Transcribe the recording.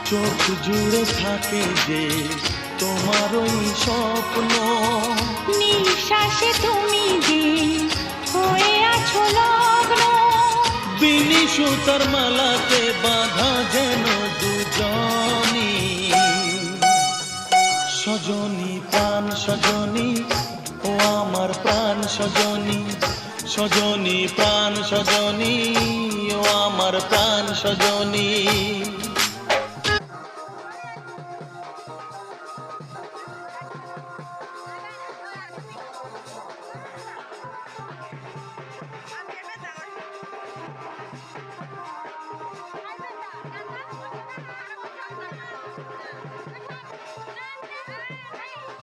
চোখ জুড়ে থাকে যে তোমার ওই স্বপ্ন, নিঃশ্বাসে তুমি যে হয়ে আছো লগ্ন। বিনি সুতার মালাতে বাঁধা যেন দুজনি, সজনী প্রাণ সজনী ও আমার প্রাণ সজনী, সজনী প্রাণ সজনী ও আমার প্রাণ সজনী।